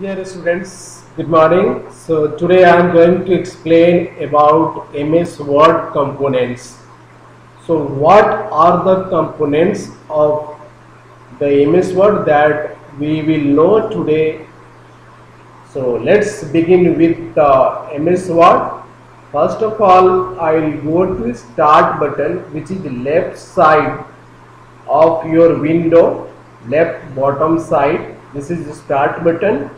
Dear students, good morning. So today I am going to explain about MS Word components. So what are the components of the MS Word that we will know today? So let's begin with MS Word. First of all, I will go to the start button, which is the left side of your window, left bottom side. This is the start button.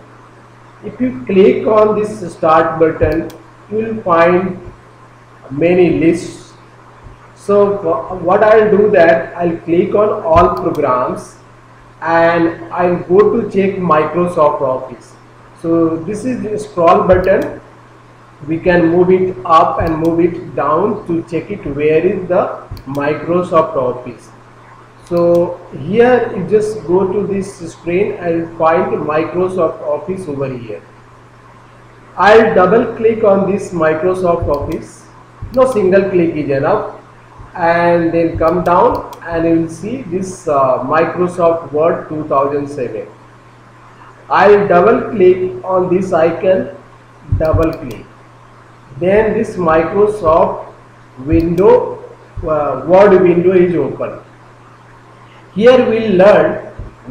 If you click on this start button, you will find many lists. So what I'll do that I'll click on all programs and I'll go to check Microsoft Office. So this is the scroll button. We can move it up and move it down to check it where is the Microsoft Office. So here you just go to this screen and find Microsoft Office over here. I'll double click on this Microsoft Office. No, single click is enough, and then come down and you will see this Microsoft Word 2007. I'll double click on this icon, double click. Then this Microsoft window, Word window is open. Here we'll learn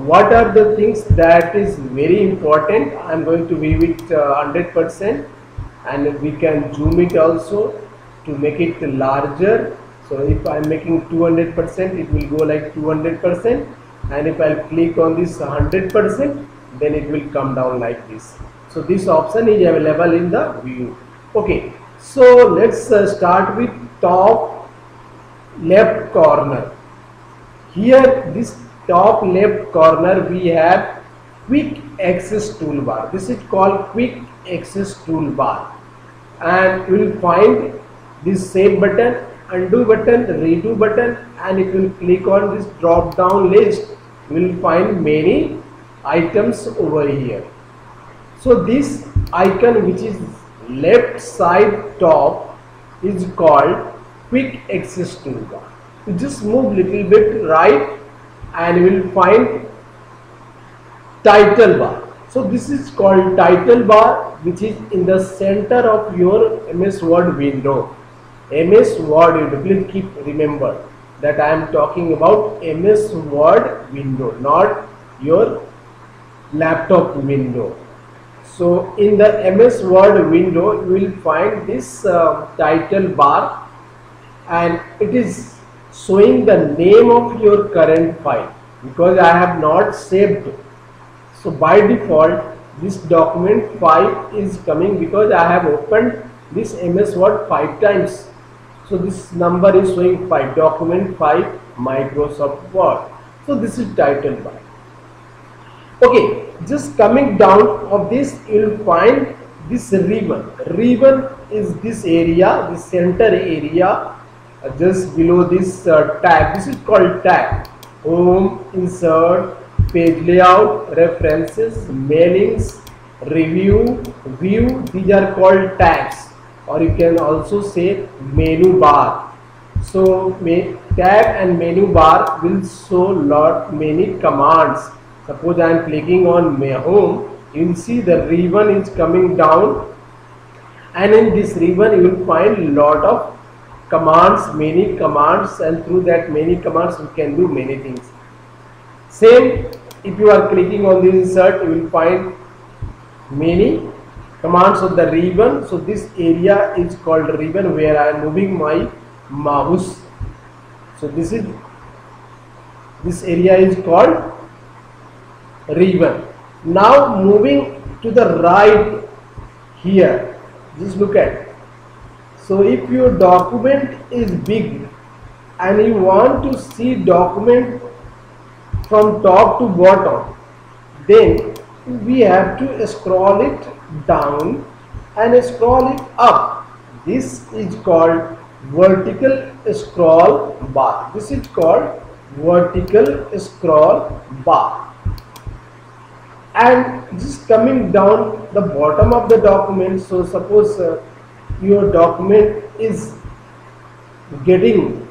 what are the things that is very important. I'm going to view it 100%, and we can zoom it also to make it larger. So if I'm making 200%, it will go like 200%, and if I'll click on this 100%, then it will come down like this. So this option is available in the view. Okay, so let's start with top left corner. Here this top left corner we have quick access toolbar. This is called quick access toolbar, and you will find this save button, undo button, redo button, and if you click on this drop down list, you will find many items over here. So this icon, which is left side top, is called quick access toolbar. You just move little bit right and you will find title bar. So this is called title bar, which is in the center of your MS Word window. MS Word window, please keep remember that I am talking about MS Word window, not your laptop window. So in the MS Word window you will find this title bar, and it is showing the name of your current file because I have not saved. So by default this document 5 is coming because I have opened this MS Word 5 times. So this number is showing 5, document 5 Microsoft Word. So this is title bar. Okay, just coming down of this you will find this ribbon. Ribbon is this area, the center area just below this tab. This is called tab. Home, insert, page layout, references, mailings, review, view. These are called tabs, or you can also say menu bar. So tab and menu bar will show many commands. Suppose I am clicking on my home, you will see the ribbon is coming down, and in this ribbon you will find lot of commands, many commands, and through that many commands you can do many things. Same, if you are clicking on this insert, you will find many commands of the ribbon. So this area is called ribbon, where I am moving my mouse. So this area is called ribbon. Now moving to the right here, just look at. So if your document is big and you want to see document from top to bottom, then we have to scroll it down and scroll it up. This is called vertical scroll bar. This is called vertical scroll bar. And just coming down the bottom of the document, so suppose your document is getting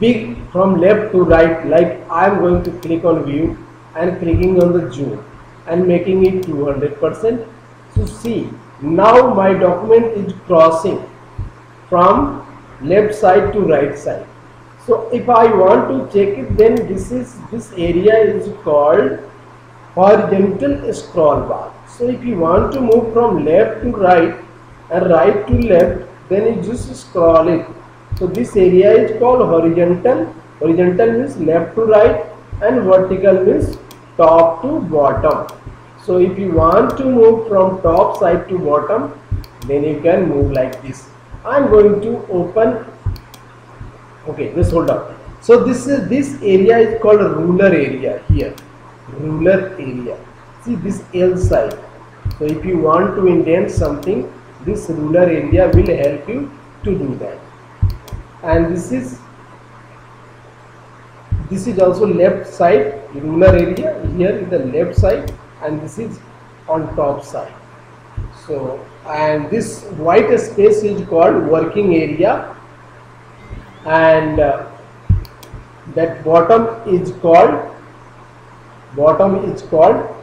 big from left to right, like I am going to click on view and clicking on the zoom. and making it 200%. So see, now my document is crossing from left side to right side. So if I want to check it, then this area is called horizontal scroll bar. So if you want to move from left to right and right to left, then you just scroll it. So this area is called horizontal. Horizontal means left to right and vertical means top to bottom. So if you want to move from top side to bottom, then you can move like this. I am going to open. Okay, just hold on. So this area is called ruler area here. Ruler area. See this L side. So if you want to indent something, this ruler area will help you to do that. And this is also left side ruler area. Here is the left side, and this is on top side. So, and this white space is called working area, and that bottom is called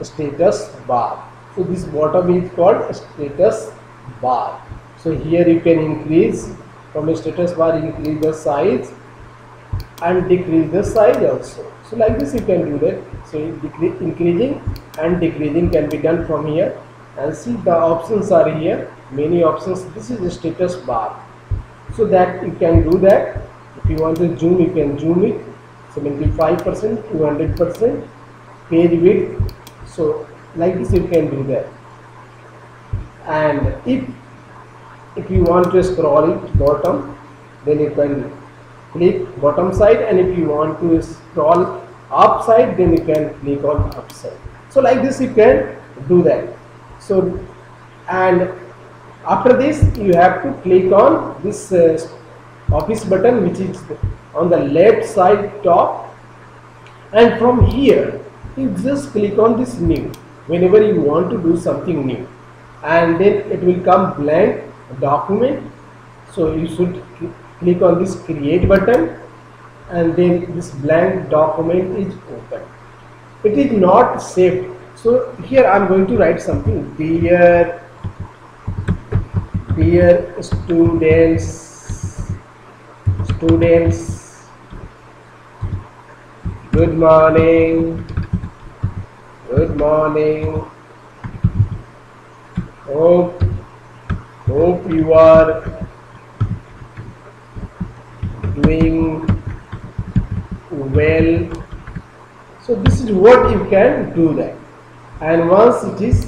status bar. So this bottom is called status bar. So here you can increase from a status bar, increase the size and decrease the size also. So like this you can do that. So increasing and decreasing can be done from here. And see, the options are here, many options. This is the status bar, so that you can do that. If you want to zoom, you can zoom it 75%, 200%, page width. So like this you can do that. And if you want to scroll it bottom, then you can click bottom side, and if you want to scroll up side, then you can click on up side. So like this you can do that. So, and after this you have to click on this office button, which is on the left side top, and from here you just click on this new whenever you want to do something new, and then it will come blank document. So you should click on this create button, and then this blank document is open. It is not saved. So here I am going to write something. Dear students, good morning. Hope you are doing well. So this is what you can do that. And once it is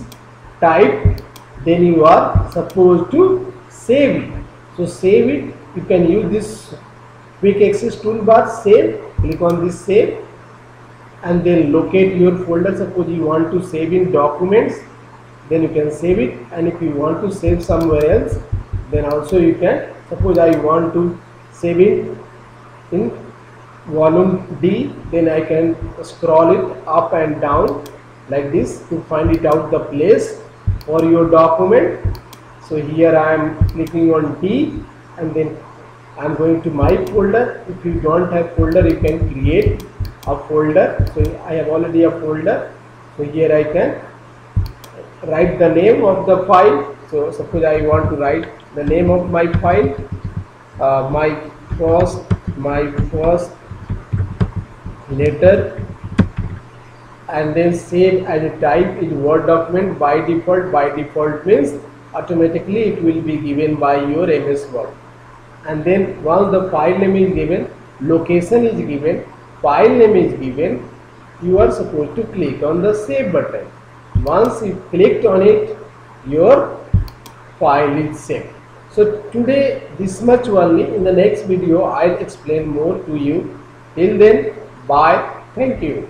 typed, then you are supposed to save it. So save it, you can use this quick access toolbar, save, click on this save, and then locate your folder. Suppose you want to save in documents, then you can save it, and if you want to save somewhere else, then also you can. Suppose I want to save it in volume D, then I can scroll it up and down like this to find it out the place for your document. So here I am clicking on D, and then I am going to my folder. If you don't have folder, you can create a folder. So I have already a folder. So here I can write the name of the file. So suppose I want to write the name of my file, my first letter, and then save as a type is Word document by default. By default means automatically it will be given by your MS Word. And then once the file name is given, location is given, file name is given, you are supposed to click on the save button. Once you clicked on it, your file is saved. So today this much only. In the next video I'll explain more to you. Till then, bye. Thank you.